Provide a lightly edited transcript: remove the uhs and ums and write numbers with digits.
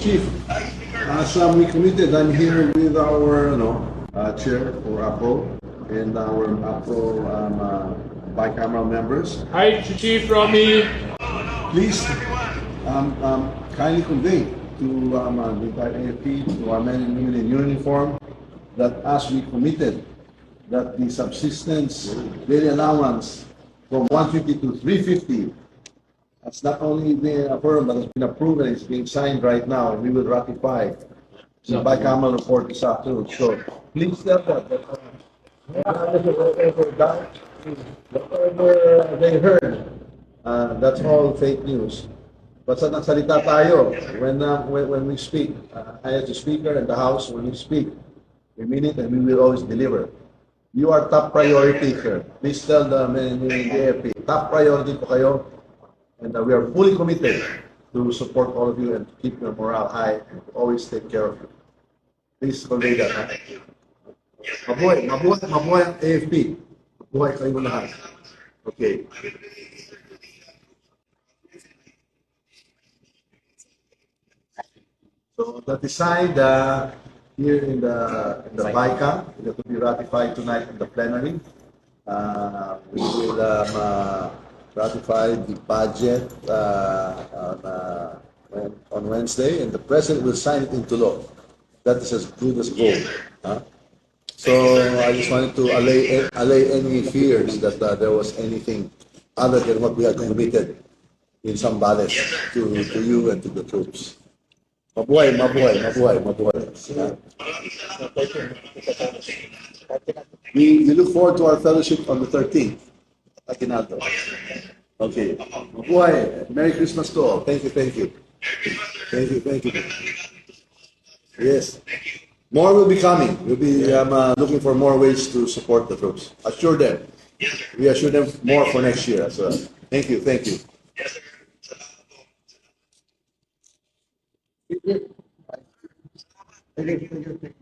Chief, as we committed, I'm here with our chair for APRO and our APRO bicameral members. Hi, Chief Romy. Please kindly convey to the entire AFP, to our men and women in uniform, that as we committed, that the subsistence daily allowance from 150 to 350 has not only been affirmed, but has been approved and is being signed right now, and we will ratify the bicameral report this afternoon. So please tell them that whatever they heard, that's all fake news. Basta nagsalita tayo when we speak. I as the speaker and the House, when we speak, we mean it and we will always deliver. You are top priority, sir. Please tell the men and women in the AFP, top priority po kayo. And we are fully committed to support all of you and to keep your morale high and to always take care of you. Please convey that. Mabuhay ang AFP. Mabuhay kayo lahat. Okay. So the decide here in the BICAM, it will be ratified tonight in the plenary. We will ratify the budget on Wednesday, and the President will sign it into law. That is as good as gold. So I just wanted to allay any fears that there was anything other than what we had committed in some balance to you and to the troops. Mabuhay. We look forward to our fellowship on the 13th. Aguinaldo. Okay. Mabuhay. Merry Christmas to all. Thank you. Thank you. Yes. More will be coming. We'll be looking for more ways to support the troops. Assure them. We assure them more for next year as well. Thank you. Thank you. Thank you.